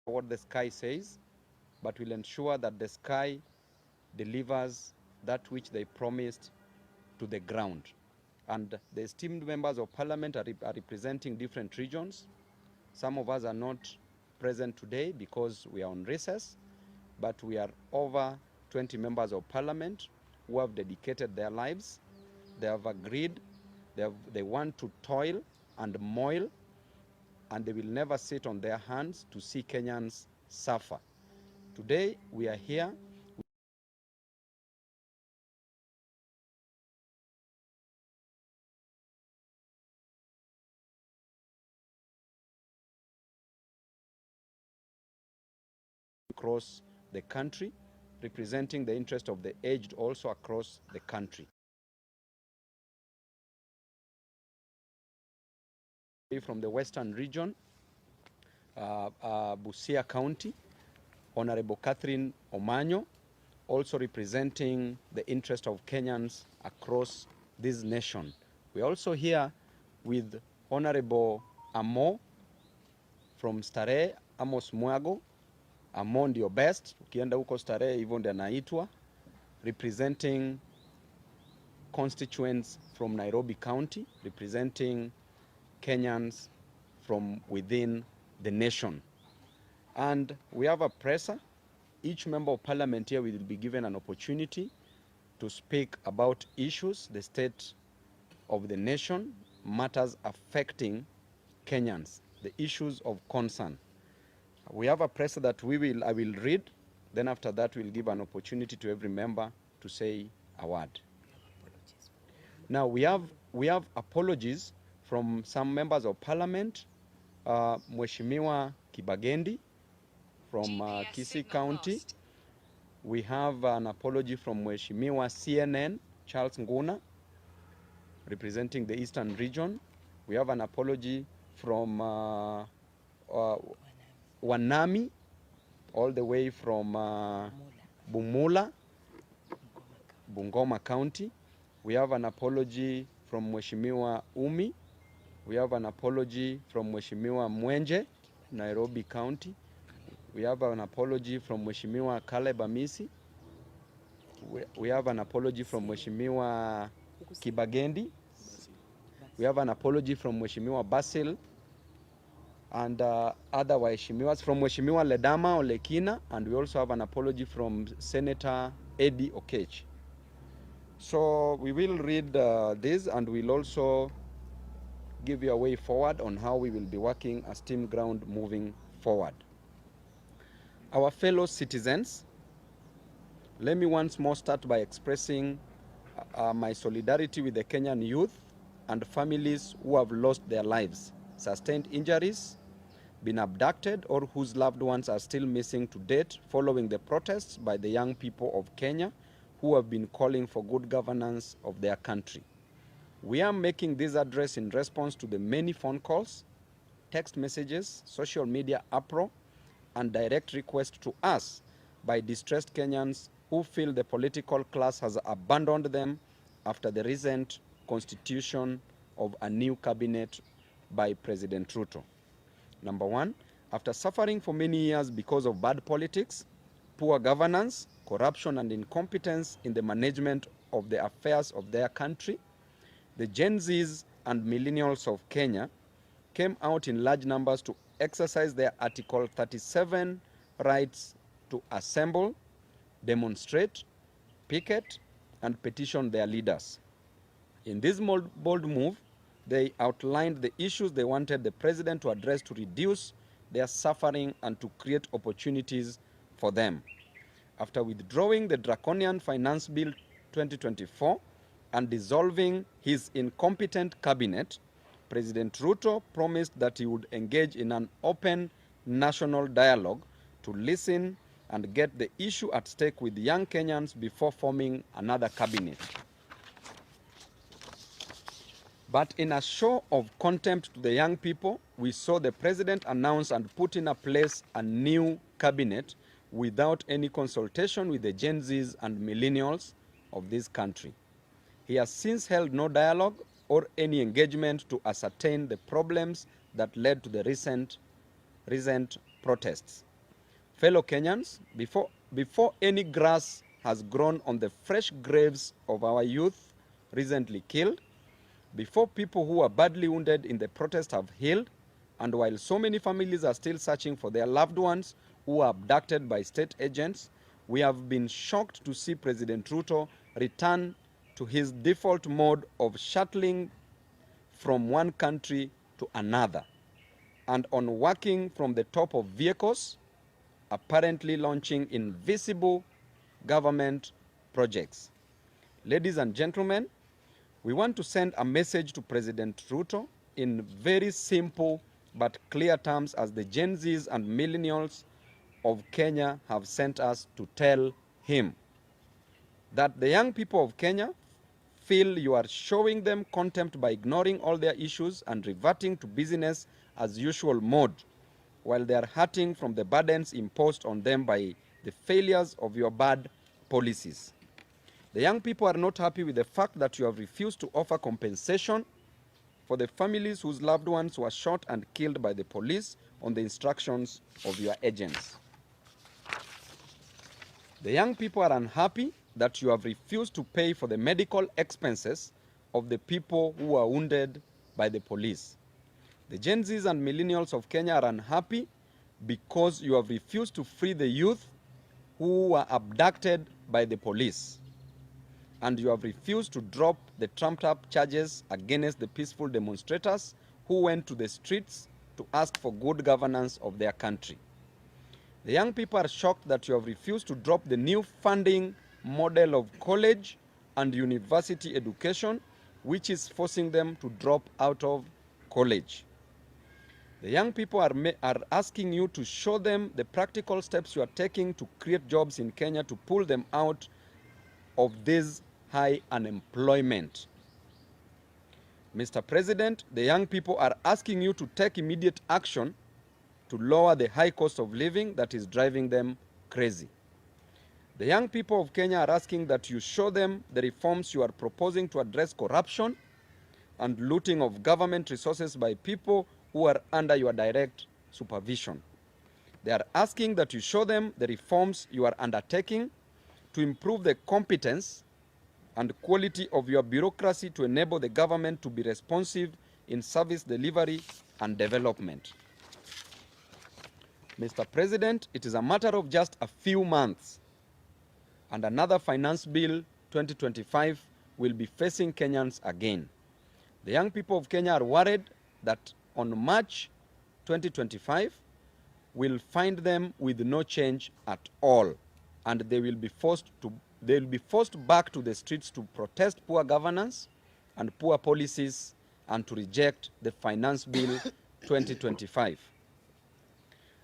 what the sky says, but will ensure that the sky delivers that which they promised to the ground. And the esteemed members of parliament are representing different regions. Some of us are not present today because we are on recess, but we are over 20 members of parliament who have dedicated their lives. They have agreed, they want to toil and moil, and they will never sit on their hands to see Kenyans suffer. Today, we are here. Across the country, representing the interest of the aged also across the country. From the western region, Busia County, Honorable Catherine Omanyo, also representing the interest of Kenyans across this nation. We're also here with Honorable Amo from Starehe, Amos Mwago. Amo ndio best, ukienda huko Starehe hivyo ndio anaitwa, representing constituents from Nairobi County, representing Kenyans from within the nation. And we have a presser. Each member of parliament here will be given an opportunity to speak about issues, the state of the nation, matters affecting Kenyans, the issues of concern. We have a presser that I will read. Then after that, we'll give an opportunity to every member to say a word. Now we have apologies from some members of parliament. Mheshimiwa Kibagendi from Kisii County. We have an apology from Mheshimiwa CNN Charles Nguna, representing the Eastern region. We have an apology from Wanami, all the way from Bumula, Bungoma County. We have an apology from Mheshimiwa Umi. We have an apology from Mheshimiwa Mwenje, Nairobi County. We have an apology from Mheshimiwa Caleb Amisi. We have an apology from Mheshimiwa Kibagendi. We have an apology from Mheshimiwa Basil and other Waheshimiwas, from Mheshimiwa Ledama Olekina, and we also have an apology from Senator Eddie Okech. So we will read this, and we'll also give you a way forward on how we will be working as Team Ground moving forward. Our fellow citizens, let me once more start by expressing my solidarity with the Kenyan youth and families who have lost their lives, sustained injuries, been abducted, or whose loved ones are still missing to date following the protests by the young people of Kenya who have been calling for good governance of their country. We are making this address in response to the many phone calls, text messages, social media uproar, and direct requests to us by distressed Kenyans who feel the political class has abandoned them after the recent constitution of a new cabinet by President Ruto. Number one, after suffering for many years because of bad politics, poor governance, corruption, and incompetence in the management of the affairs of their country, the Gen Zs and millennials of Kenya came out in large numbers to exercise their Article 37 rights to assemble, demonstrate, picket, and petition their leaders. In this bold move, they outlined the issues they wanted the president to address to reduce their suffering and to create opportunities for them. After withdrawing the draconian Finance Bill 2024 and dissolving his incompetent cabinet, President Ruto promised that he would engage in an open national dialogue to listen and get the issue at stake with young Kenyans before forming another cabinet. But in a show of contempt to the young people, we saw the president announce and put in place a new cabinet without any consultation with the Gen Zs and millennials of this country. He has since held no dialogue or any engagement to ascertain the problems that led to the recent protests. Fellow Kenyans, before any grass has grown on the fresh graves of our youth recently killed, before people who are badly wounded in the protest have healed, and while so many families are still searching for their loved ones who were abducted by state agents, we have been shocked to see President Ruto return to his default mode of shuttling from one country to another and on working from the top of vehicles, apparently launching invisible government projects. Ladies and gentlemen, we want to send a message to President Ruto in very simple but clear terms, as the Gen Zs and millennials of Kenya have sent us to tell him that the young people of Kenya feel you are showing them contempt by ignoring all their issues and reverting to business as usual mode, while they are hurting from the burdens imposed on them by the failures of your bad policies. The young people are not happy with the fact that you have refused to offer compensation for the families whose loved ones were shot and killed by the police on the instructions of your agents. The young people are unhappy that you have refused to pay for the medical expenses of the people who were wounded by the police. The Gen Zs and millennials of Kenya are unhappy because you have refused to free the youth who were abducted by the police. And you have refused to drop the trumped-up charges against the peaceful demonstrators who went to the streets to ask for good governance of their country. The young people are shocked that you have refused to drop the new funding model of college and university education, which is forcing them to drop out of college. The young people are asking you to show them the practical steps you are taking to create jobs in Kenya to pull them out of this high unemployment. Mr. President, the young people are asking you to take immediate action to lower the high cost of living that is driving them crazy. The young people of Kenya are asking that you show them the reforms you are proposing to address corruption and looting of government resources by people who are under your direct supervision. They are asking that you show them the reforms you are undertaking to improve the competence and quality of your bureaucracy to enable the government to be responsive in service delivery and development. Mr. President, it is a matter of just a few months and another Finance Bill 2025 will be facing Kenyans again. The young people of Kenya are worried that on March 2025 will find them with no change at all, and they will be forced back to the streets to protest poor governance and poor policies and to reject the Finance Bill 2025.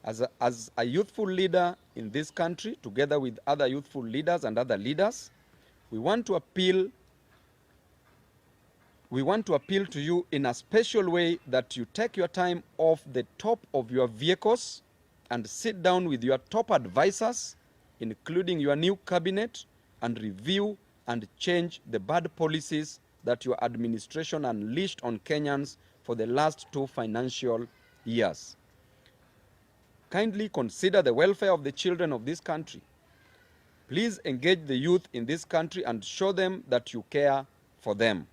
As a youthful leader in this country, together with other youthful leaders and other leaders, we want to appeal to you in a special way that you take your time off the top of your vehicles and sit down with your top advisors, including your new cabinet, and review and change the bad policies that your administration unleashed on Kenyans for the last 2 financial years. Kindly consider the welfare of the children of this country. Please engage the youth in this country and show them that you care for them.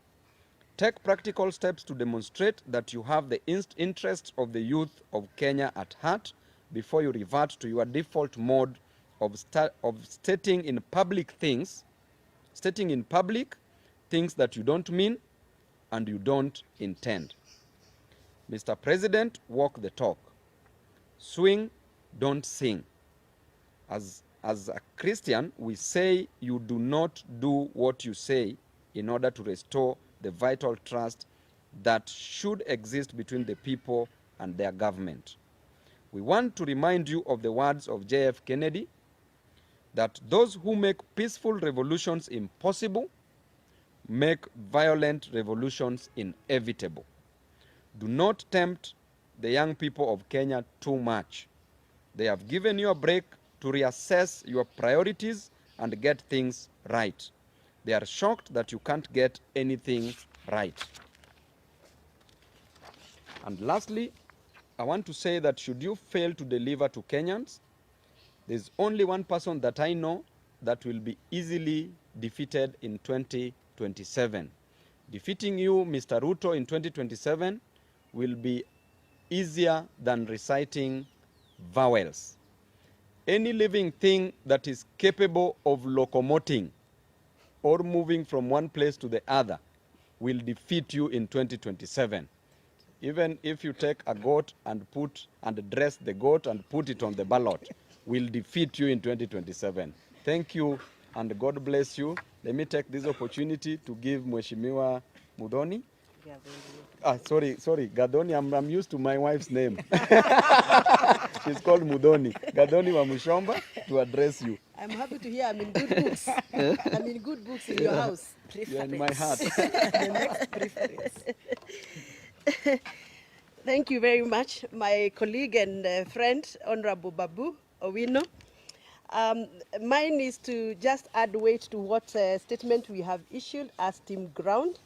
Take practical steps to demonstrate that you have the interests of the youth of Kenya at heart before you revert to your default mode of stating in public things that you don't mean and you don't intend. Mr. President, walk the talk. Swing, don't sing. As a Christian, we say you do not do what you say in order to restore the vital trust that should exist between the people and their government. We want to remind you of the words of J.F. Kennedy, that those who make peaceful revolutions impossible make violent revolutions inevitable. Do not tempt the young people of Kenya too much. They have given you a break to reassess your priorities and get things right. They are shocked that you can't get anything right. And lastly, I want to say that should you fail to deliver to Kenyans, There's only one person that I know that will be easily defeated in 2027. Defeating you, Mr. Ruto, in 2027 will be easier than reciting vowels. Any living thing that is capable of locomoting or moving from one place to the other will defeat you in 2027. Even if you take a goat and dress the goat and put it on the ballot, will defeat you in 2027. Thank you and God bless you. Let me take this opportunity to give Mheshimiwa Mudhoni. Sorry, Gadoni, I'm used to my wife's name. She's called Mudhoni. Gadoni Wamuchomba to address you. I'm happy to hear I'm in good books. I'm in good books in your house. You're in my heart. The next preference. Thank you very much, my colleague and friend, Honorable Babu Owino. Mine is to just add weight to what statement we have issued as Team Ground.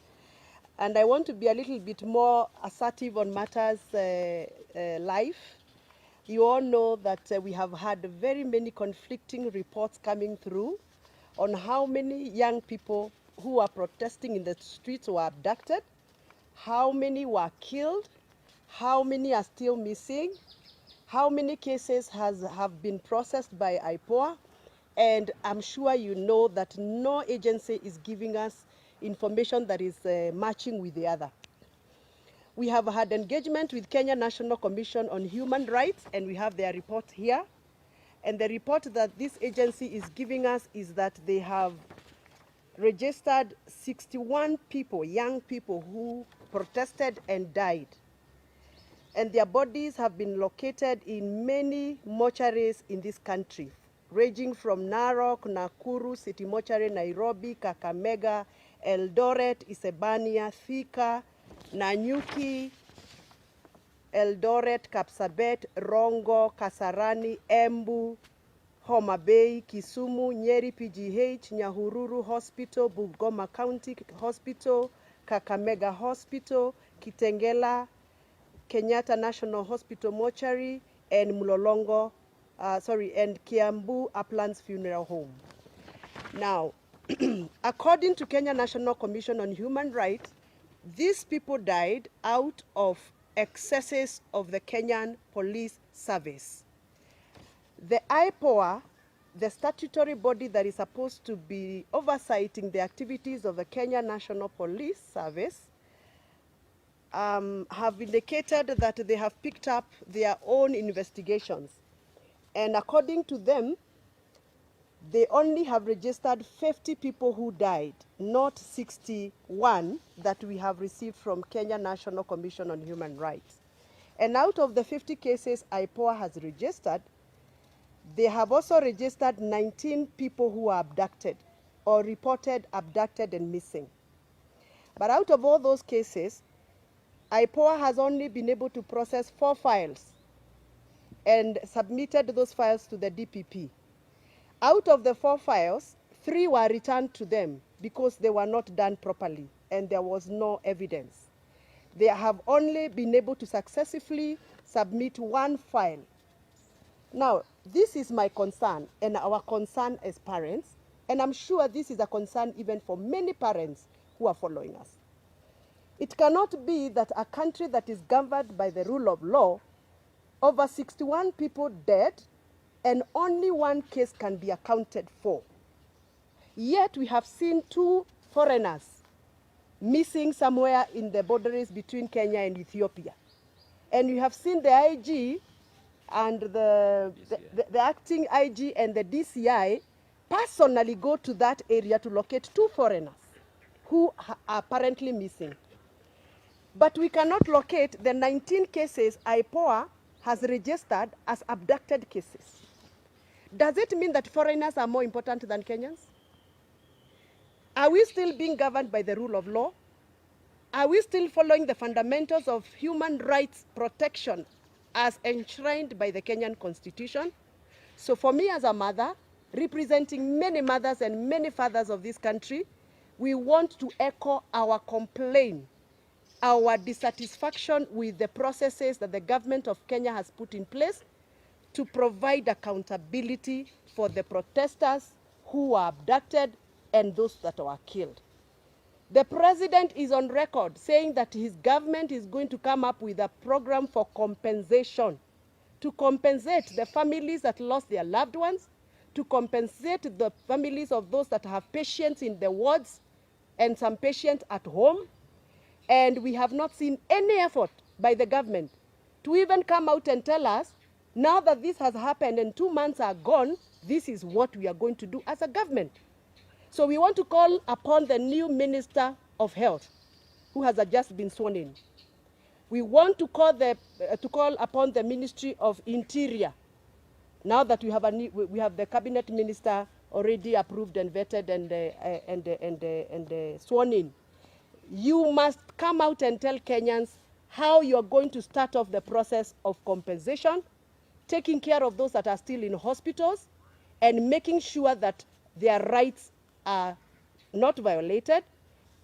And I want to be a little bit more assertive on matters live. You all know that we have had very many conflicting reports coming through on how many young people who are protesting in the streets were abducted, how many were killed, how many are still missing, how many cases have been processed by IPOA, and I'm sure you know that no agency is giving us information that is matching with the other. We have had engagement with Kenya National Commission on Human Rights, and we have their report here. And the report that this agency is giving us is that they have registered 61 people, young people who protested and died. And their bodies have been located in many mortuaries in this country, ranging from Narok, Nakuru, City Mortuary, Nairobi, Kakamega, Eldoret, Isebania, Thika, Nanyuki, Eldoret, Kapsabet, Rongo, Kasarani, Embu, Homa Bay, Kisumu, Nyeri PGH, Nyahururu Hospital, Bungoma County Hospital, Kakamega Hospital, Kitengela, Kenyatta National Hospital Mortuary, and Mulolongo, and Kiambu Uplands Funeral Home. Now, according to Kenya National Commission on Human Rights, these people died out of excesses of the Kenyan Police Service. The IPOA, the statutory body that is supposed to be oversighting the activities of the Kenya National Police Service, have indicated that they have picked up their own investigations. And according to them, they only have registered 50 people who died, not 61 that we have received from Kenya National Commission on Human Rights. And out of the 50 cases IPOA has registered, they have also registered 19 people who are abducted or reported abducted and missing. But out of all those cases, IPOA has only been able to process 4 files and submitted those files to the DPP. Out of the 4 files, 3 were returned to them because they were not done properly and there was no evidence. They have only been able to successfully submit 1 file. Now, this is my concern and our concern as parents, and I'm sure this is a concern even for many parents who are following us. It cannot be that a country that is governed by the rule of law, over 61 people dead, and only 1 case can be accounted for. Yet we have seen 2 foreigners missing somewhere in the boundaries between Kenya and Ethiopia. And we have seen the IG and the acting IG and the DCI personally go to that area to locate 2 foreigners who are apparently missing. But we cannot locate the 19 cases IPOA has registered as abducted cases. Does it mean that foreigners are more important than Kenyans? Are we still being governed by the rule of law? Are we still following the fundamentals of human rights protection as enshrined by the Kenyan Constitution? So for me as a mother, representing many mothers and many fathers of this country, we want to echo our complaint, our dissatisfaction with the processes that the government of Kenya has put in place to provide accountability for the protesters who were abducted and those that were killed. The president is on record saying that his government is going to come up with a program for compensation, to compensate the families that lost their loved ones, to compensate the families of those that have patients in the wards and some patients at home. And we have not seen any effort by the government to even come out and tell us, now that this has happened and 2 months are gone, this is what we are going to do as a government. So we want to call upon the new Minister of Health, who has just been sworn in. We want to call upon the Ministry of Interior, now that we have the cabinet minister already approved and vetted and sworn in. You must come out and tell Kenyans how you are going to start off the process of compensation, taking care of those that are still in hospitals, and making sure that their rights are not violated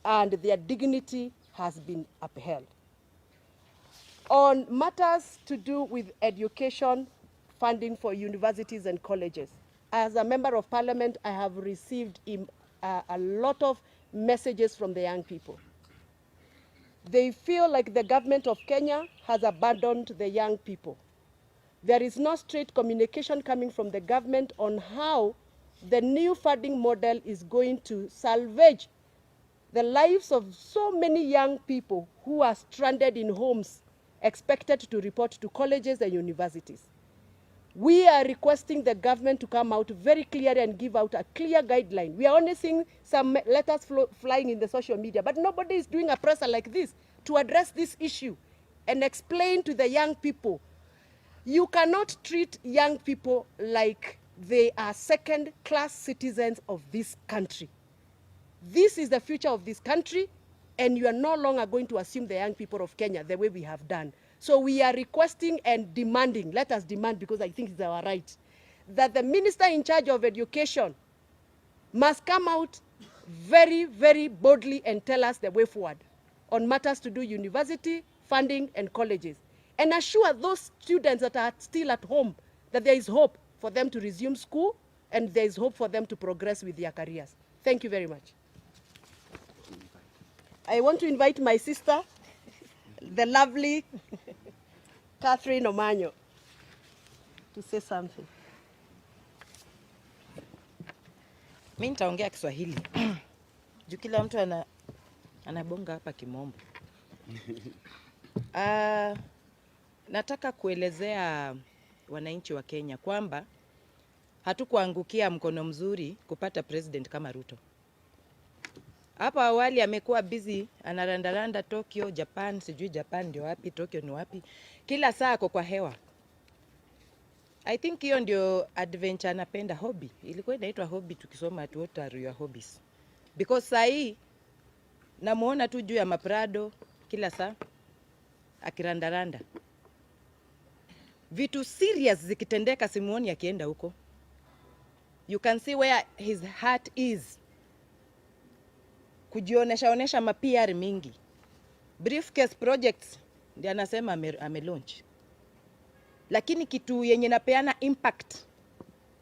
and their dignity has been upheld. On matters to do with education, funding for universities and colleges, as a member of parliament, I have received a lot of messages from the young people. They feel like the government of Kenya has abandoned the young people. There is no straight communication coming from the government on how the new funding model is going to salvage the lives of so many young people who are stranded in homes, expected to report to colleges and universities. We are requesting the government to come out very clearly and give out a clear guideline. We are only seeing some letters flying in the social media, but nobody is doing a presser like this to address this issue and explain to the young people. You cannot treat young people like they are second-class citizens of this country. This is the future of this country, and you are no longer going to assume the young people of Kenya the way we have done. So we are requesting and demanding, let us demand because I think it's our right, that the minister in charge of education must come out very, very boldly and tell us the way forward on matters to do university, funding, and colleges, and assure those students that are still at home that there is hope for them to resume school and there is hope for them to progress with their careers. Thank you very much. I want to invite my sister, the lovely Catherine Omanyo, to say something. Mimi nitaongea Kiswahili. Juu kila mtu anabonga hapa kimombo. Nataka kuelezea wananchi wa Kenya kwamba hatukuangukia mkono mzuri kupata president kama Ruto. Hapa awali amekuwa busy anarandaranda Tokyo, Japan, sijui Japan ndio wapi, Tokyo ni wapi. Kila saa ako kwa hewa. I think hiyo ndio adventure anapenda, hobby. Ilikuwa inaitwa hobby tukisoma at what are your hobbies. Because saa hii namuona tu juu ya maprado kila saa akirandaranda. Vitu serious zikitendeka simuoni akienda huko. You can see where his heart is. Kujionesha ma PR mingi. Briefcase projects ndio anasema ame-launch. Lakini kitu yenye napeana impact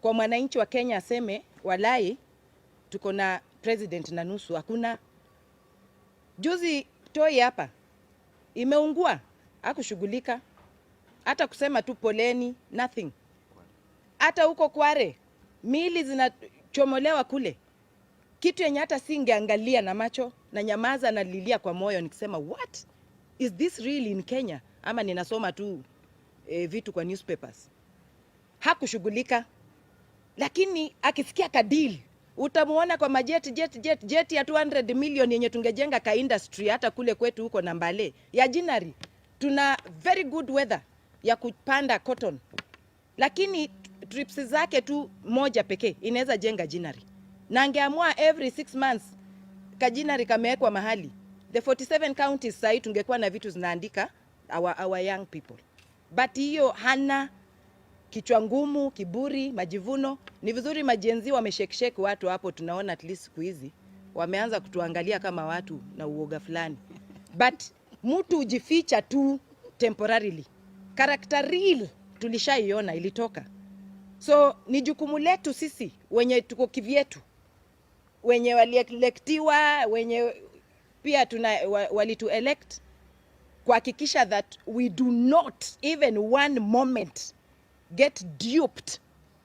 kwa mwananchi wa Kenya aseme walai tuko na president na nusu, hakuna. Juzi toi hapa imeungua, hakushughulika. Hata kusema tu poleni, nothing. Hata huko Kware mili zinachomolewa kule. Kitu yenye hata singeangalia na macho na nyamaza na lilia kwa moyo nikisema what is this really in Kenya, ama ninasoma tu vitu kwa newspapers. Hakushughulika. Lakini akisikia kadili utamuona kwa jet ya 200 million yenye tungejenga ka industry hata kule kwetu huko na Mbale ya Jinari. Tuna very good weather ya kupanda cotton. Lakini trips zake tu moja pekee inaweza jenga Jinari. Na angeamua every 6 months kajinari kamewekwa mahali. The 47 counties sasa tungekuwa na vitu zinaandika our young people. But hiyo hana, kichwa ngumu, kiburi, majivuno. Ni vizuri majenzi wameshekesheke watu hapo, tunaona at least siku hizi wameanza kutuangalia kama watu na uoga fulani. But mtu ujificha tu temporarily. Character real tulishaiona ilitoka. So ni jukumu letu sisi wenye tuko kivyetu, wenye walielektiwa, wenye pia walitu elect, kuhakikisha that we do not even one moment get duped,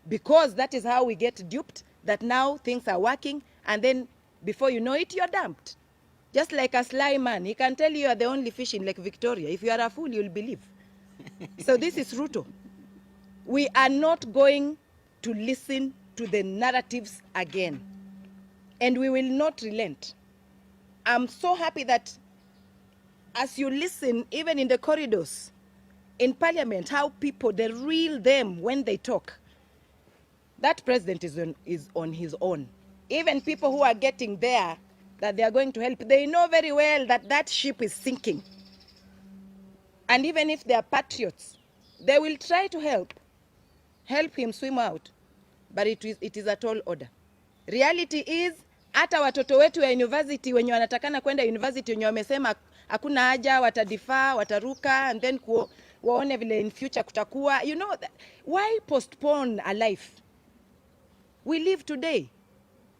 because that is how we get duped, that now things are working and then before you know it you're dumped. Just like a sly man, he can tell you are the only fish in Lake Victoria. If you are a fool, you'll believe. So this is Ruto. We are not going to listen to the narratives again, and we will not relent. I'm so happy that as you listen, even in the corridors, in parliament, how people, the real them, when they talk, that president is on his own. Even people who are getting there, that they are going to help, they know very well that that ship is sinking. And even if they are patriots, they will try to help him swim out. But it is a tall order. Reality is, hata watoto wetu ya university wenye wanatakana kwenda university wenye wamesema hakuna haja, watadifaa, wataruka, and then waone vile in future kutakuwa. You know, why postpone a life? We live today.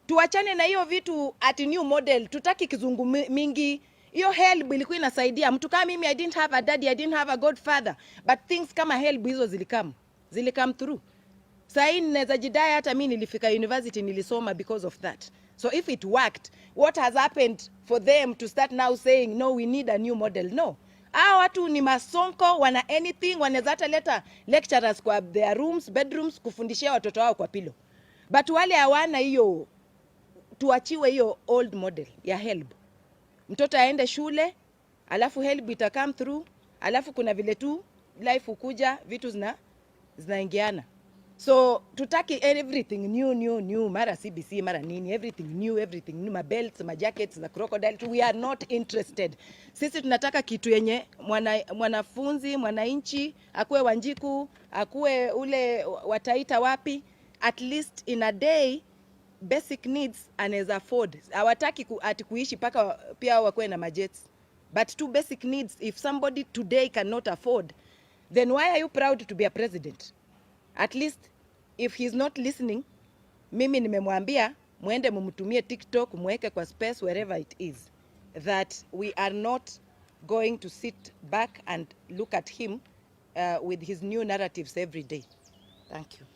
Tuachane na hiyo vitu at new model, tutaki kizungu mingi. Hiyo help ilikuwa inasaidia. Mtu kama mimi, I didn't have a daddy, I didn't have a godfather, but things kama help hizo zilikam through. Sahi naweza jidai hata mimi nilifika university nilisoma because of that. So if it worked, what has happened for them to start now saying no, we need a new model? No. Hao watu ni masonko, wana anything, wanaweza hata leta lecturers kwa their rooms, bedrooms, kufundishia watoto wao kwa pilo. But wale hawana hiyo, tuachiwe hiyo old model ya help. Mtoto aende shule, alafu help ita come through, alafu kuna vile tu life ukuja, vitu zinaingiana. So tutaki everything new, mara CBC, mara nini, everything new, ma belts, ma jackets, za crocodile. We are not interested. Sisi tunataka kitu yenye mwanafunzi, mwananchi, akuwe Wanjiku, akuwe ule wataita wapi, at least in a day, basic needs anaweza afford. Hawataki ati kuishi paka pia wakuwe na majets. But two basic needs, if somebody today cannot afford, then why are you proud to be a president? At least if he's not listening, mimi nimemwambia muende mumtumie TikTok, muweke kwa space, wherever it is, that we are not going to sit back and look at him with his new narratives every day. Thank you.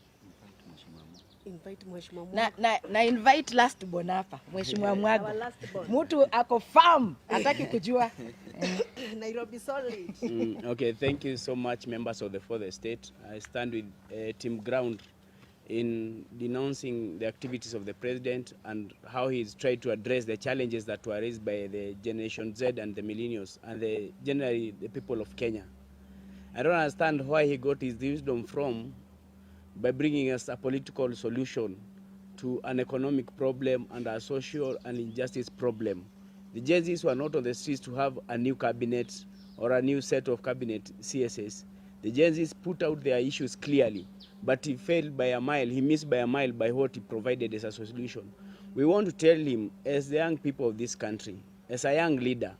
Invite Mheshimiwa na invite last born hapa, Mheshimiwa Mwago. Mtu ako farm, hataki kujua. Nairobi solid. Okay, thank you so much, members of the fourth estate. I stand with Team Ground in denouncing the activities of the president and how he's tried to address the challenges that were raised by the Generation Z and the millennials and generally the people of Kenya. I don't understand why he got his wisdom from by bringing us a political solution to an economic problem and a social and injustice problem. The Gen Zs were not on the streets to have a new cabinet or a new set of cabinet CSS. The Gen Zs put out their issues clearly, but he failed by a mile, he missed by a mile by what he provided as a solution. We want to tell him, as the young people of this country, as a young leader,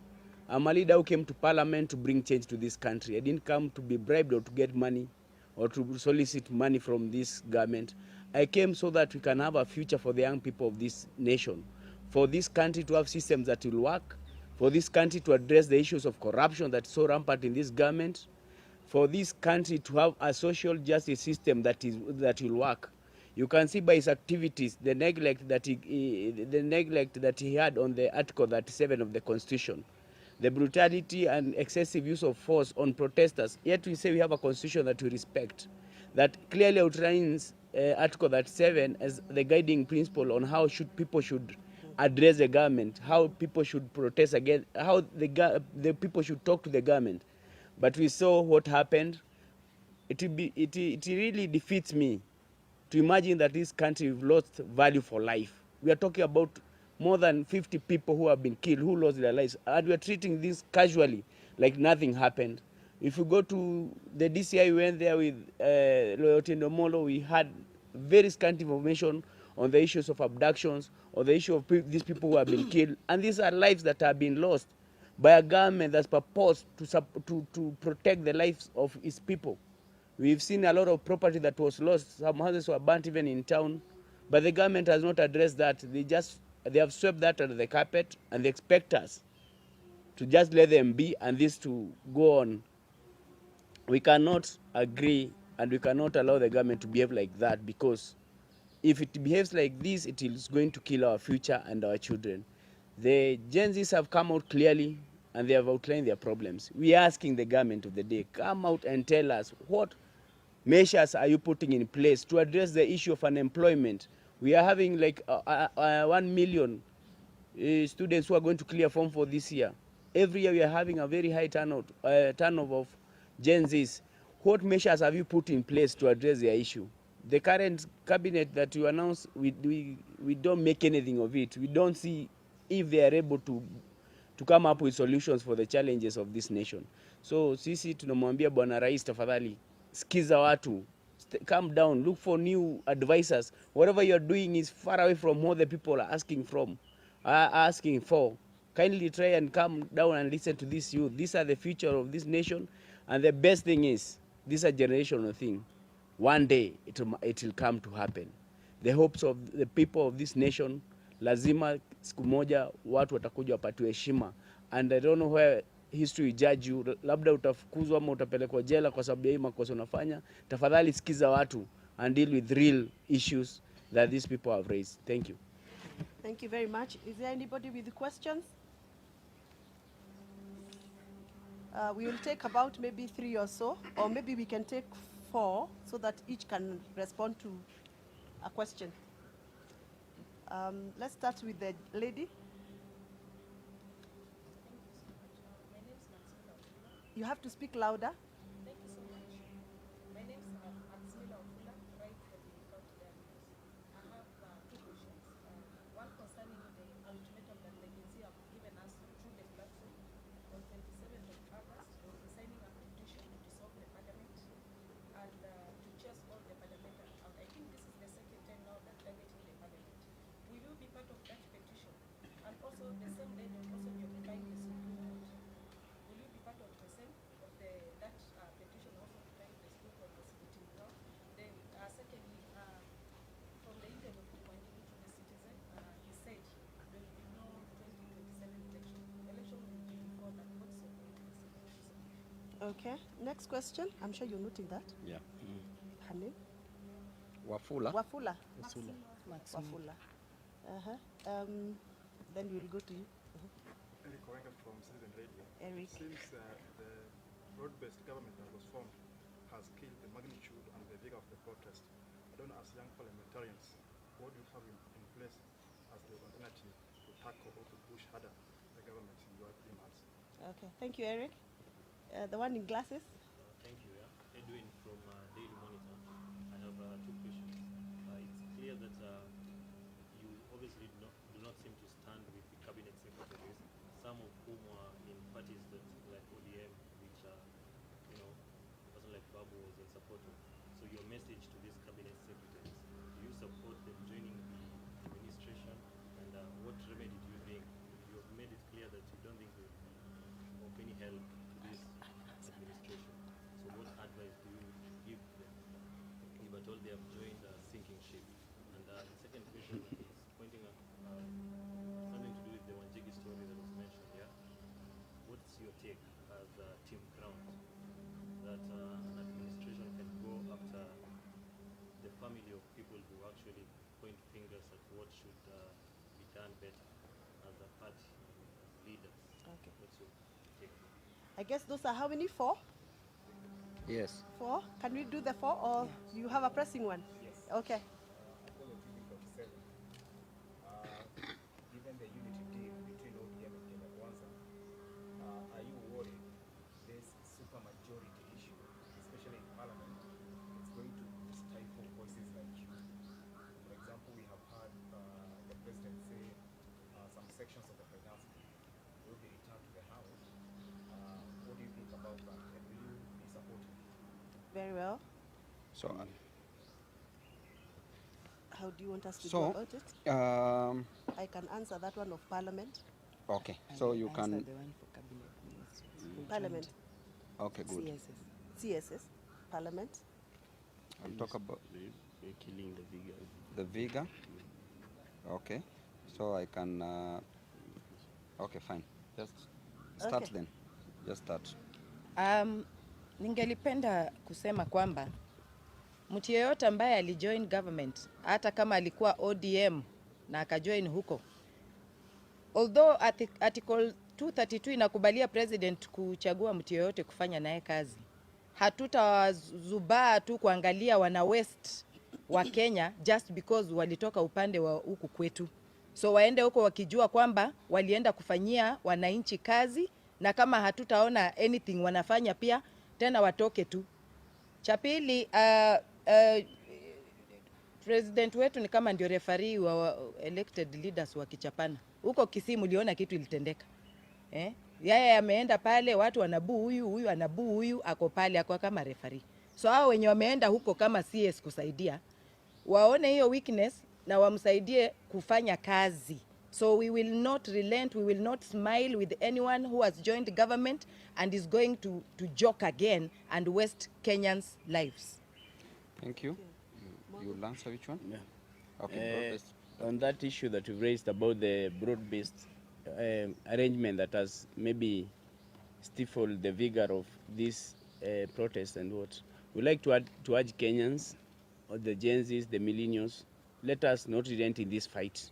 I'm a leader who came to parliament to bring change to this country. I didn't come to be bribed or to get money or to solicit money from this government. I came so that we can have a future for the young people of this nation, for this country to have systems that will work, for this country to address the issues of corruption that's so rampant in this government, for this country to have a social justice system that will work. You can see by his activities the neglect that he had on the Article 37 of the Constitution, the brutality and excessive use of force on protesters. Yet we say we have a constitution that we respect, that clearly outlines Article 37 as the guiding principle on how people should address the government, how people should protest against, how the people should talk to the government. But we saw what happened. It really defeats me to imagine that this country lost value for life. We are talking about more than 50 people who have been killed, who lost their lives, and we are treating this casually, like nothing happened. If you go to the DCI, we went there with Lieutenant Molo, we had very scant information on the issues of abductions, or the issue of these people who have been killed, and these are lives that have been lost by a government that's purposed to protect the lives of its people. We've seen a lot of property that was lost. Some houses were burnt even in town, but the government has not addressed that. They have swept that under the carpet, and they expect us to just let them be and this to go on. We cannot agree, and we cannot allow the government to behave like that, because if it behaves like this, it is going to kill our future and our children. The Gen Zs have come out clearly and they have outlined their problems. We are asking the government of the day, come out and tell us what measures are you putting in place to address the issue of unemployment. We are having like 1 million students who are going to clear form for this year. Every year we are having a very high turnover of Gen Zs. What measures have you put in place to address their issue? The current cabinet that you announced, we don't make anything of it. We don't see if they are able to come up with solutions for the challenges of this nation. So sisi tunamwambia Bwana Rais, tafadhali sikiza watu, calm down, look for new advisors. Whatever you are doing is far away from what the people are asking for. Kindly try and calm down and listen to this youth. These are the future of this nation, and the best thing is, this is a generational thing. One day it will come to happen. The hopes of the people of this nation, lazima siku moja watu watakuja wapatiwe heshima, and I don't know where history judge you. Labda utafukuzwa ama utapelekwa jela kwa sababu ya hii makosa unafanya. Tafadhali sikiza watu and deal with real issues that these people have raised. Thank you. Thank you very much. Is there anybody with questions? We will take about maybe 3 or so, or maybe we can take 4 so that each can respond to a question. Let's start with the lady. You have to speak louder. Thank you so much. My name is Maximila Ofula, right from the Govt. I have 2 questions. One concerning the ultimatum that the agency have given us through the platform. On 27th of August, we will be signing a petition to dissolve the parliament and to chase all the parliamentary out. I think this is the second time now that they're getting the parliament. Will you be part of that petition? And also the same day they will also be occupying the Supreme Court. Will you be part of the same of that petition also occupying the Supreme Court prosecuting law? Then secondly, from the interview of Omanyo to the Citizen, he said there will be no 2027 election. Election will be before that. What's your point? Okay. Next question. I'm sure you're noting that. Yeah. Her name? Wafula. Wafula. Maxima. Wafula. Then we'll go to you. Eric Owenga from Citizen Radio. Eric. Since the broad-based government that was formed has killed the magnitude and the vigor of the protest, I don't know, as young parliamentarians, what do you have in place as the alternative to tackle or to push harder the government in your 3 months? Okay. Thank you, Eric. The one in glasses. Thank you. Yeah. Edwin from Daily Monitor. I have 2 questions. It's clear that you obviously do not seem to stand with the cabinet secretaries, some of whom are in parties that like ODM, which a person like Babu was in support of. So your message to these cabinet secretaries, do you support them joining the administration, and what remedy do you think? You have made it clear that you don't think they will be of any help to this administration. So what advice do you give them, if at all they have joined a sinking ship? And the second question is pointing at something to do with the Wanjigi story that was mentioned here. What's your take as Team Ground that an administration can go after the family of people who actually point fingers at what should be done better as a party leaders? Okay. What's your take? I guess those are how many? 4? Yes. 4? Can we do the 4, or you have a pressing one? Yes. Okay. Given the unity deal between ODM and Kenya Kwanza, are you worried this supermajority issue, especially in Parliament, is going to stifle voices like you? For example, we have heard the President say some sections of the finance bill will be returned to the House. What do you think about that, and will you be supporting it? Very well. So, How do you want us to So, go about it? I can answer that one of Parliament. okay. So you Answer can. the one for cabinet ministers. Parliament. Okay, good. CSS. CSS. Parliament. I'll talk about They're killing the vigor. the vigor. Okay, so I can. Okay, fine. Just start Okay. then. Just start. Ningelipenda kusema kwamba mtu yeyote ambaye alijoin government, hata kama alikuwa ODM na akajoin huko, although article 232 inakubalia president kuchagua mtu yeyote kufanya naye kazi, hatutazubaa tu kuangalia wana west wa Kenya just because walitoka upande wa huku kwetu. So waende huko wakijua kwamba walienda kufanyia wananchi kazi, na kama hatutaona anything wanafanya pia tena watoke tu. Cha pili, president wetu ni kama ndio referee wa elected leaders wa kichapana. Huko Kisii mliona kitu ilitendeka. Yeye ameenda pale, watu wanabuu huyu anabuu huyu, ako pale ako kama referee. So hao wenye wameenda huko kama CS kusaidia, waone hiyo weakness na wamsaidie kufanya kazi. So we will not relent, we will not smile with anyone who has joined government and is going to joke again and waste Kenyans' lives. Thank you. You'll answer which one? Yeah. Okay, broad-based. On that issue that you've raised about the broad-based arrangement that has maybe stifled the vigor of this protest and what, we like to urge Kenyans, or the Gen Zs, the millennials, let us not relent in this fight.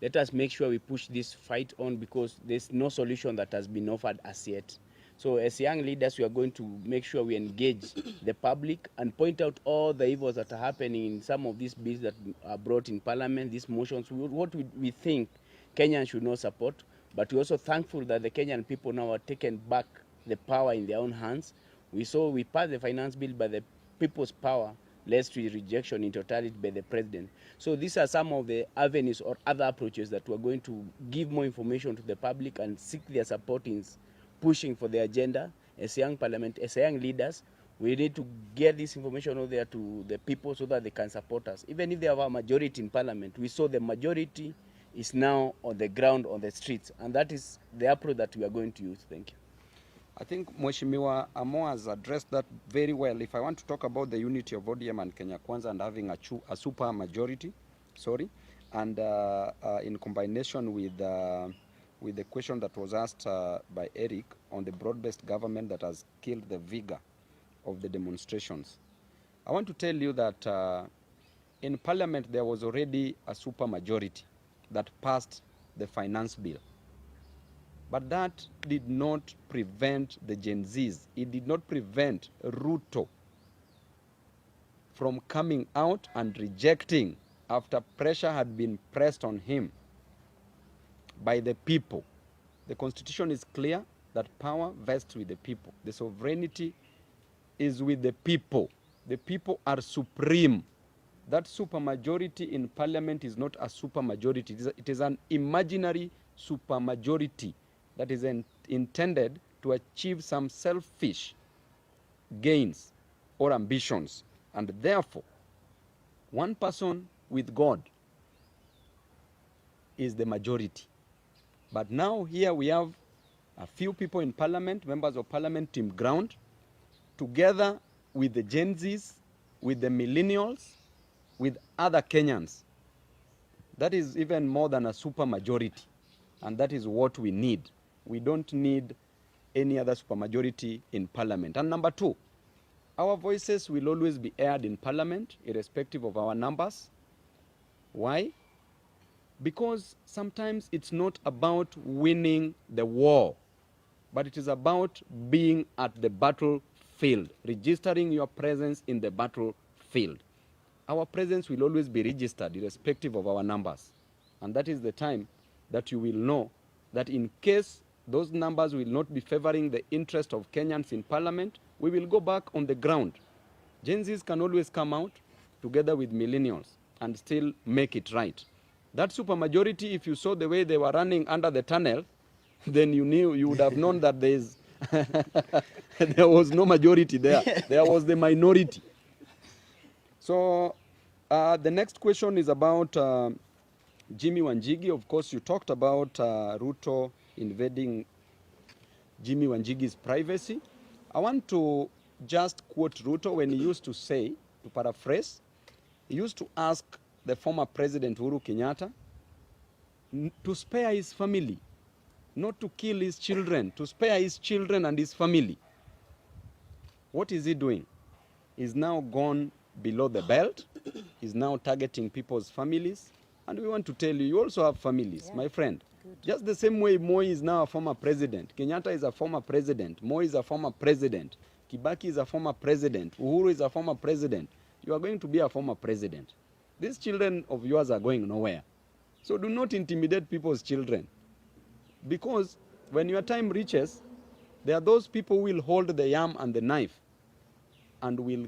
Let us make sure we push this fight on, because there's no solution that has been offered as yet. So as young leaders, we are going to make sure we engage the public and point out all the evils that are happening in some of these bills that are brought in Parliament, these motions, what we think Kenyans should not support. But we're also thankful that the Kenyan people now are taken back the power in their own hands. We saw we passed the finance bill by the people's power, led to rejection in totality by the president. So these are some of the avenues or other approaches that we're going to give more information to the public and seek their support in pushing for the agenda. As young parliament, as young leaders, we need to get this information out there to the people so that they can support us. Even if they have a majority in parliament, we saw the majority is now on the ground, on the streets, and that is the approach that we are going to use. Thank you. I think Mheshimiwa Amo has addressed that very well. If I want to talk about the unity of ODM and Kenya Kwanza and having a super majority, and in combination with the question that was asked by Eric on the broad-based government that has killed the vigor of the demonstrations, I want to tell you that in Parliament there was already a super majority that passed the finance bill. But that did not prevent the Gen Zs. It did not prevent Ruto from coming out and rejecting after pressure had been pressed on him by the people. The Constitution is clear that power vests with the people. The sovereignty is with the people. The people are supreme. That supermajority in Parliament is not a supermajority. It is an imaginary supermajority that is intended to achieve some selfish gains or ambitions. And therefore, one person with God is the majority. But now here we have a few people in Parliament, members of Parliament, Team Ground, together with the Gen Zs, with the millennials, with other Kenyans. That is even more than a super majority. And that is what we need. We don't need any other supermajority in Parliament. And number two, our voices will always be heard in Parliament, irrespective of our numbers. Why? Because sometimes it's not about winning the war, but it is about being at the battlefield, registering your presence in the battlefield. Our presence will always be registered, irrespective of our numbers. And that is the time that you will know that in case those numbers will not be favoring the interest of Kenyans in Parliament, we will go back on the ground. Gen Zs can always come out together with millennials and still make it right. That supermajority, if you saw the way they were running under the tunnel, then you would have known that there was no majority there. There was the minority. So the next question is about Jimmy Wanjigi. Of course, you talked about Ruto invading Jimmy Wanjigi's privacy. I want to just quote Ruto when he used to say, to paraphrase, he used to ask the former President Uhuru Kenyatta to spare his family, not to kill his children, to spare his children and his family. What is he doing? He's now gone below the belt. He's now targeting people's families. And we want to tell you, you also have families, my friend. Just the same way Moi is now a former president, Kenyatta is a former president, Moi is a former president, Kibaki is a former president, Uhuru is a former president. You are going to be a former president. These children of yours are going nowhere. So do not intimidate people's children. Because when your time reaches, there are those people who will hold the yam and the knife and will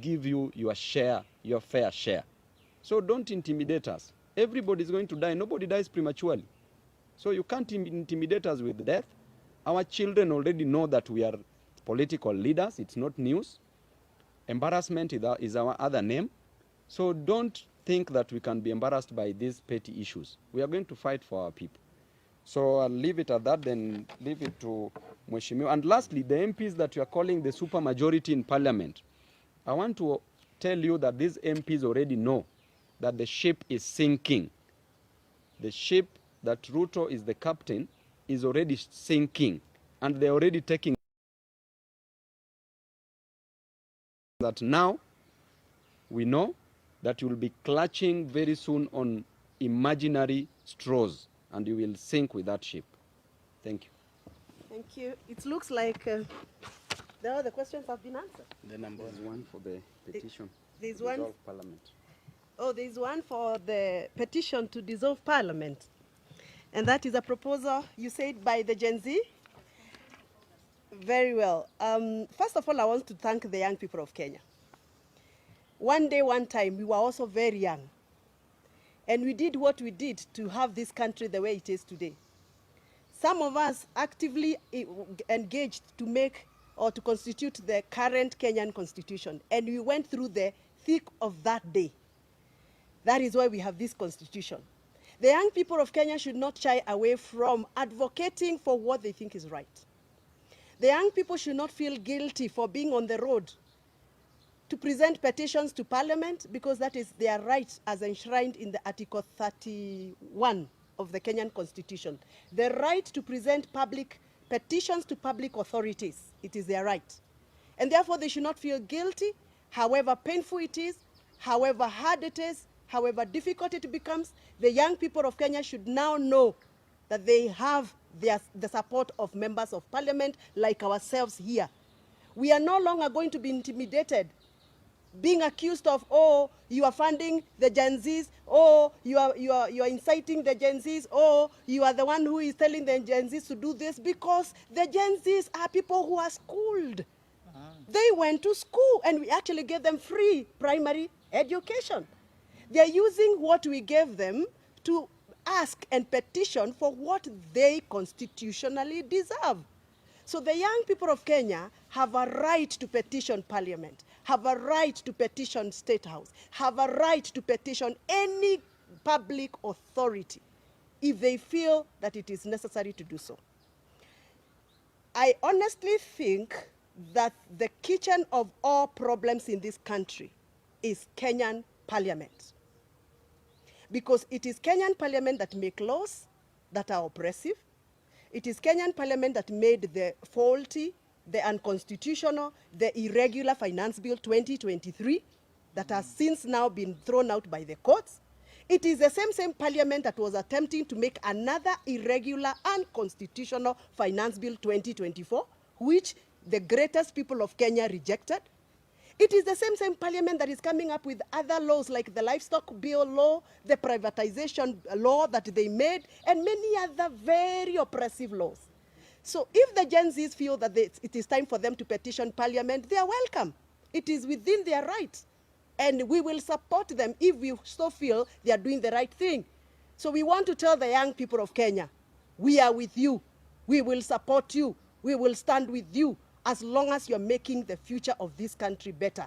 give you your share, your fair share. So don't intimidate us. Everybody is going to die. Nobody dies prematurely. So you can't intimidate us with death. Our children already know that we are political leaders. It's not news. Embarrassment is our other name. So don't think that we can be embarrassed by these petty issues. We are going to fight for our people. So I'll leave it at that, then leave it to Mheshimiwa. And lastly, the MPs that you are calling the super majority in parliament, I want to tell you that these MPs already know that the ship is sinking. The ship that Ruto is the captain is already sinking, and they're already taking that. Now we know that you will be clutching very soon on imaginary straws, and you will sink with that ship. Thank you. Thank you. It looks like the questions have been answered. The number is one for the petition. There's to one. dissolve Parliament. Oh, there's one for the petition to dissolve Parliament. And that is a proposal, you said, by the Gen Z? Very well. First of all, I want to thank the young people of Kenya. One day, one time, we were also very young. And we did what we did to have this country the way it is today. Some of us actively engaged to make or to constitute the current Kenyan constitution. And we went through the thick of that day. That is why we have this constitution. The young people of Kenya should not shy away from advocating for what they think is right. The young people should not feel guilty for being on the road to present petitions to Parliament, because that is their right as enshrined in the Article 31 of the Kenyan Constitution. The right to present public petitions to public authorities. It is their right. And therefore they should not feel guilty, however painful it is, however hard it is, however difficult it becomes. The young people of Kenya should now know that they have the support of members of Parliament like ourselves here. We are no longer going to be intimidated, being accused of, oh, you are funding the Gen Zs, oh, you are inciting the Gen Zs, oh, you are the one who is telling the Gen Zs to do this, because the Gen Zs are people who are schooled. They went to school, and we actually gave them free primary education. They are using what we gave them to ask and petition for what they constitutionally deserve. So the young people of Kenya have a right to petition Parliament, have a right to petition State House, have a right to petition any public authority if they feel that it is necessary to do so. I honestly think that the kitchen of all problems in this country is Kenyan Parliament. Because it is Kenyan Parliament that make laws that are oppressive. It is Kenyan Parliament that made the faulty, the unconstitutional, the irregular Finance Bill 2023 that has since now been thrown out by the courts. It is the same Parliament that was attempting to make another irregular, unconstitutional Finance Bill 2024, which the greatest people of Kenya rejected. It is the same Parliament that is coming up with other laws like the livestock bill law, the privatization law that they made, and many other very oppressive laws. So if the Gen Zs feel that it is time for them to petition Parliament, they are welcome. It is within their rights. And we will support them if we so feel they are doing the right thing. So we want to tell the young people of Kenya, we are with you. We will support you. We will stand with you, as long as you're making the future of this country better.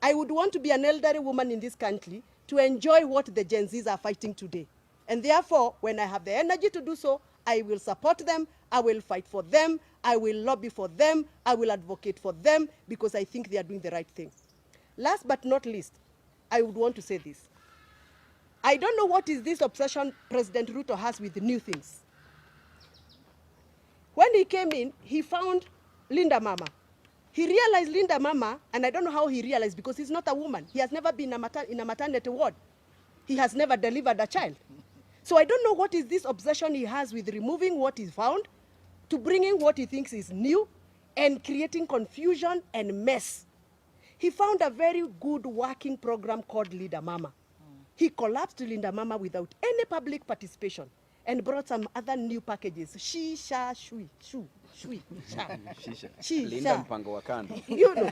I would want to be an elderly woman in this country to enjoy what the Gen Zs are fighting today. And therefore, when I have the energy to do so, I will support them, I will fight for them, I will lobby for them, I will advocate for them, because I think they are doing the right thing. Last but not least, I would want to say this. I don't know what is this obsession President Ruto has with new things. When he came in, he found Linda Mama. He realized Linda Mama, and I don't know how he realized, because he's not a woman. He has never been in a maternity ward. He has never delivered a child. So I don't know what is this obsession he has with removing what he found to bringing what he thinks is new and creating confusion and mess. He found a very good working program called Linda Mama. He collapsed Linda Mama without any public participation and brought some other new packages. Shisha, shui, shu, shui, sha. Shisha. Linda mpango wa kando. You know.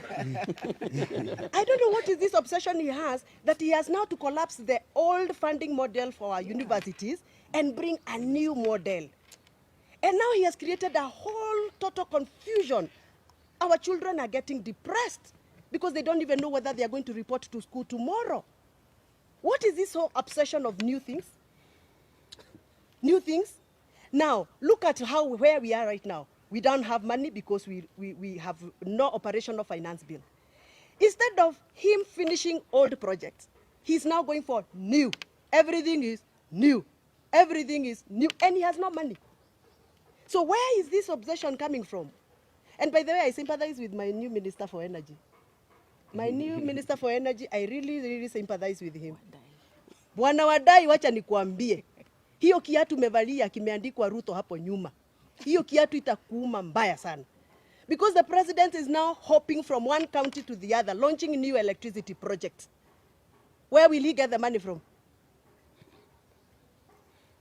I don't know what is this obsession he has, that he has now to collapse the old funding model for our universities and bring a new model. And now he has created a whole total confusion. Our children are getting depressed because they don't even know whether they are going to report to school tomorrow. What is this whole obsession of new things? New things? Now, look at where we are right now. We don't have money because we have no operational finance bill. Instead of him finishing old projects, he's now going for new. Everything is new. Everything is new, and he has no money. So where is this obsession coming from? And by the way, I sympathize with my new Minister for Energy. My new Minister for Energy, I really, really sympathize with him. Bwana Wadai, wacha nikuambie. Hiyo kiatu mevalia kimeandikwa Ruto hapo nyuma. Hiyo kiatu itakuuma mbaya sana. Because the president is now hopping from one county to the other, launching new electricity projects. Where will he get the money from?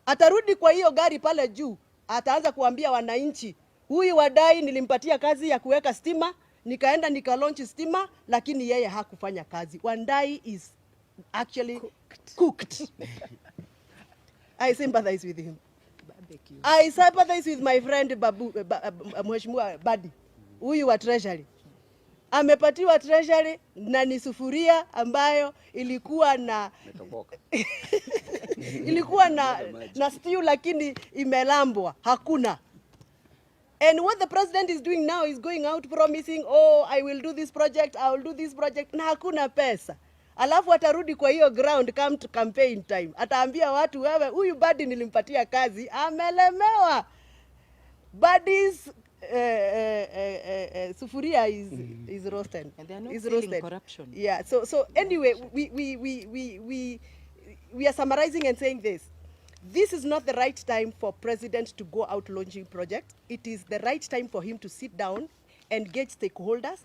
Atarudi kwa hiyo gari pale juu, ataanza kuambia wananchi, huyu Wadai nilimpatia kazi ya kuweka stima, nikaenda nikalaunch stima, lakini yeye hakufanya kazi. Wadai is actually cooked. I sympathize with him. I sympathize with my friend Babu, Mheshimiwa Badi, huyu wa treasury. Amepatiwa treasury na ni sufuria ambayo ilikuwa na ilikuwa na stew lakini imelambwa, hakuna. And what the president is doing now is going out promising, oh, I will do this project, I will do this project, na hakuna pesa. Alafu atarudi kwa hiyo ground come to campaign time. Ataambia watu, wewe huyu Badi nilimpatia kazi, amelemewa. Badi's sufuria is roasted. And they are not is stealing roasted. corruption. Yeah. So anyway, we are summarizing and saying this. This is not the right time for president to go out launching projects. It is the right time for him to sit down, engage stakeholders,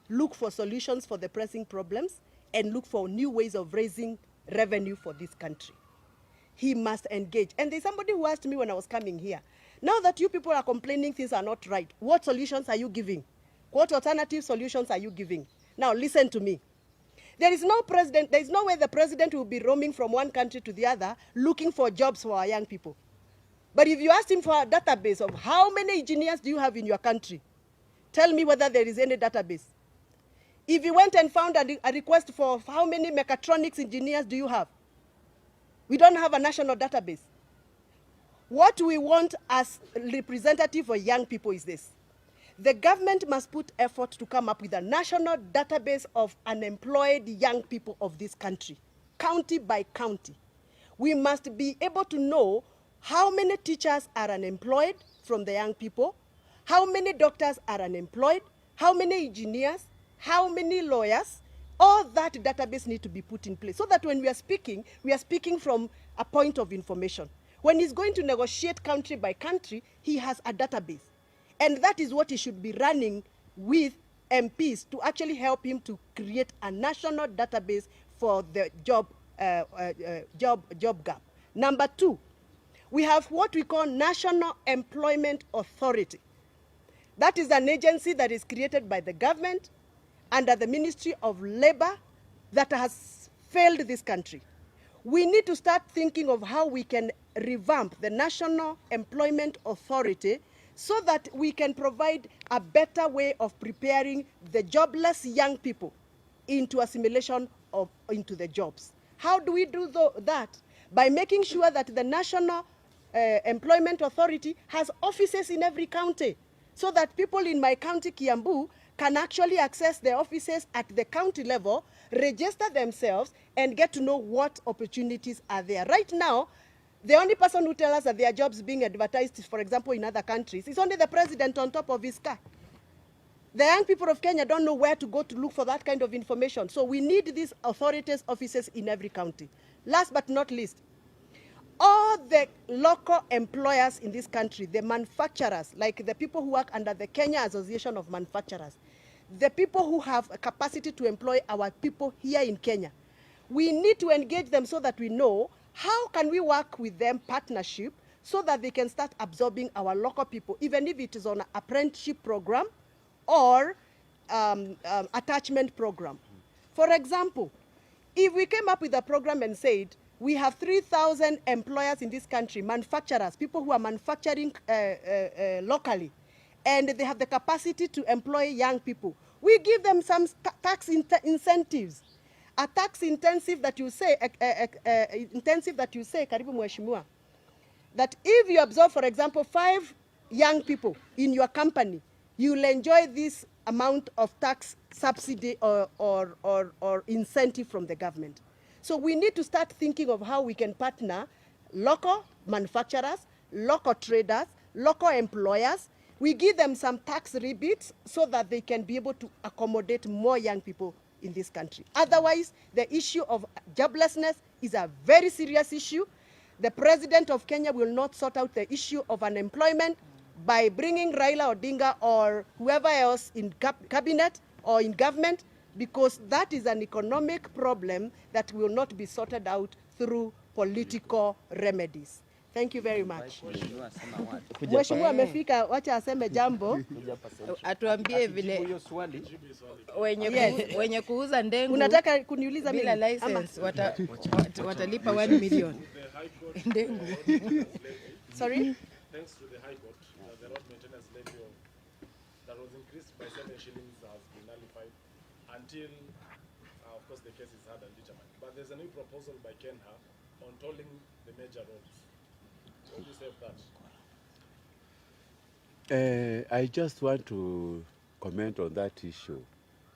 look for solutions for the pressing problems, and look for new ways of raising revenue for this country. He must engage. And there's somebody who asked me when I was coming here, now that you people are complaining things are not right, what solutions are you giving? What alternative solutions are you giving? Now listen to me. There is no president, there is no way the president will be roaming from one country to the other looking for jobs for our young people. But if you ask him for a database of how many engineers do you have in your country, tell me whether there is any database. If you went and found a request for how many mechatronics engineers do you have, we don't have a national database. What we want as representative for young people is this. The government must put effort to come up with a national database of unemployed young people of this country, county by county. We must be able to know how many teachers are unemployed from the young people, how many doctors are unemployed, how many engineers, how many lawyers. All that database need to be put in place so that when we are speaking from a point of information. When he's going to negotiate country by country, he has a database. And that is what he should be running with MPs to actually help him to create a national database for the job gap. Number two, we have what we call National Employment Authority. That is an agency that is created by the government under the Ministry of Labor that has failed this country. We need to start thinking of how we can revamp the National Employment Authority so that we can provide a better way of preparing the jobless young people into assimilation into the jobs. How do we do that? By making sure that the National Employment Authority has offices in every county so that people in my county, Kiambu, can actually access the offices at the county level, register themselves, and get to know what opportunities are there. Right now, the only person who tells us that there are jobs being advertised, for example, in other countries, is only the president on top of his car. The young people of Kenya don't know where to go to look for that kind of information. So we need these authorities' offices in every county. Last but not least, all the local employers in this country, the manufacturers, like the people who work under the Kenya Association of Manufacturers, the people who have a capacity to employ our people here in Kenya, we need to engage them so that we know how can we work with them partnership so that they can start absorbing our local people, even if it is on an apprenticeship program or attachment program. For example, if we came up with a program and said, we have 3,000 employers in this country, manufacturers, people who are manufacturing locally, and they have the capacity to employ young people, we give them some tax incentives. A tax intensive that you say, karibu mheshimiwa, that if you absorb, for example, 5 young people in your company, you will enjoy this amount of tax subsidy or incentive from the government. So we need to start thinking of how we can partner local manufacturers, local traders, local employers. We give them some tax rebates so that they can be able to accommodate more young people in this country. Otherwise, the issue of joblessness is a very serious issue. The president of Kenya will not sort out the issue of unemployment by bringing Raila Odinga or whoever else in cabinet or in government, because that is an economic problem that will not be sorted out through political remedies. Thank you very much. Mheshimiwa amefika, wacha aseme jambo. Atuambie vile wenye kuuza ndengu unataka kuniuliza bila mimi license watalipa 1 million. Ndengu. Sorry? Thanks to the High Court, the road maintenance levy that was increased by 7 shillings has been nullified until, of course, the case is heard and determined. But there's a new proposal by Kenha on tolling the major roads. What do you say of that? I just want to comment on that issue.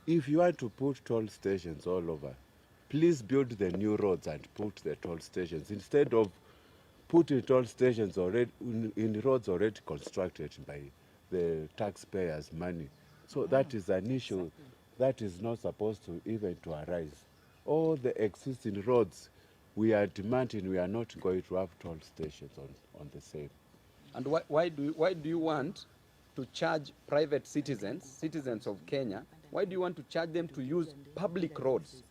If you want to put toll stations all over, please build the new roads and put the toll stations instead of putting toll stations already in roads already constructed by the taxpayers' money. So that is an issue that is not supposed to even to arise. All the existing roads we are demanding, we are not going to have toll stations on the same. And why do you want to charge private citizens of Kenya, why do you want to charge them to use public roads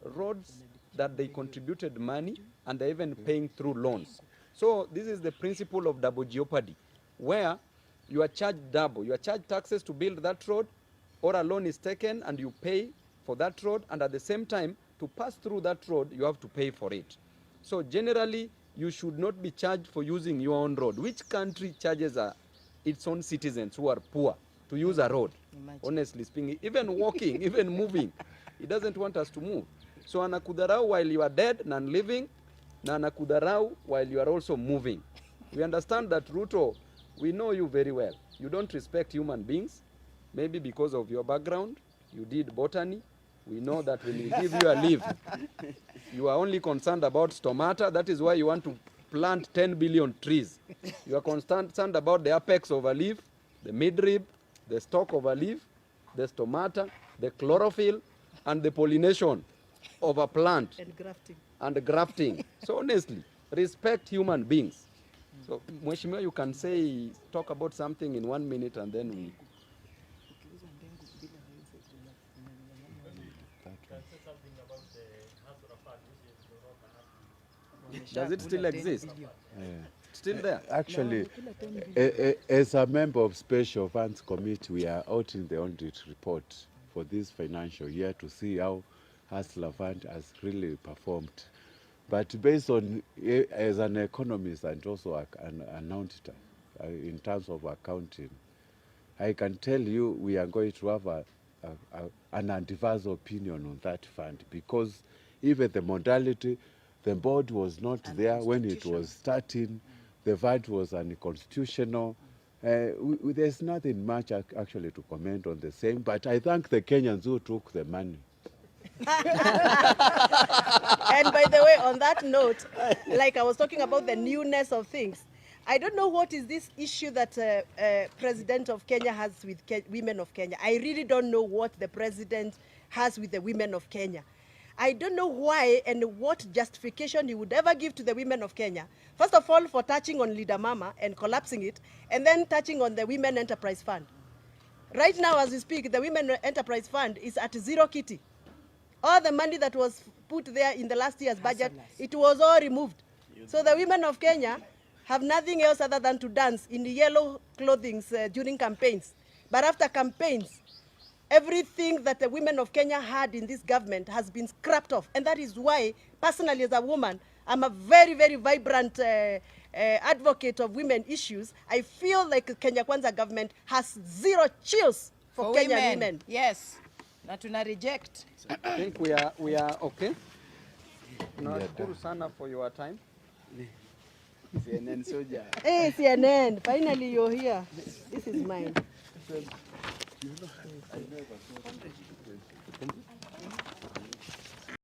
that they contributed money and they're even paying through loans? So this is the principle of double jeopardy, where you are charged double. You are charged taxes to build that road, or a loan is taken and you pay for that road, and at the same time, to pass through that road, you have to pay for it. So generally, you should not be charged for using your own road. Which country charges its own citizens who are poor to use a road? Imagine. Honestly speaking, even walking, even moving, it doesn't want us to move. So anakudarau while you are dead, non-living, na anakudarau while you are also moving. We understand that, Ruto, we know you very well. You don't respect human beings, maybe because of your background. You did botany. We know that when we give you a leaf, you are only concerned about stomata. That is why you want to plant 10 billion trees. You are concerned about the apex of a leaf, the midrib, the stalk of a leaf, the stomata, the chlorophyll, and the pollination of a plant. And grafting. So honestly, respect human beings. So, Mheshimiwa, you can talk about something in 1 minute and then we... Does it still exist? Still there? Actually, as a member of Special Funds Committee, we are out in the audit report for this financial year to see how Hustler Fund has really performed. But based on, as an economist and also an auditor, in terms of accounting, I can tell you we are going to have an adverse opinion on that fund, because even the modality, the board was not there when it was starting, the fund was unconstitutional, There's nothing much actually to comment on the same, but I thank the Kenyans who took the money. And by the way, on that note, like I was talking about the newness of things, I don't know what is this issue that President of Kenya has with women of Kenya. I really don't know what the president has with the women of Kenya. I don't know why and what justification he would ever give to the women of Kenya. First of all, for touching on Leader Mama and collapsing it, and then touching on the Women Enterprise Fund. Right now, as we speak, the Women Enterprise Fund is at zero kitty. All the money that was put there in the last year's budget, it was all removed. So the women of Kenya have nothing else other than to dance in the yellow clothing during campaigns. But after campaigns, everything that the women of Kenya had in this government has been scrapped off. And that is why, personally as a woman, I'm a very, very vibrant advocate of women issues. I feel like Kenya Kwanza government has zero chills for Kenyan women. Yes. Na tuna reject. I think we are okay. Tunashukuru sana for your time. CNN soldier. Hey, CNN, finally you're here. This is mine. I never thought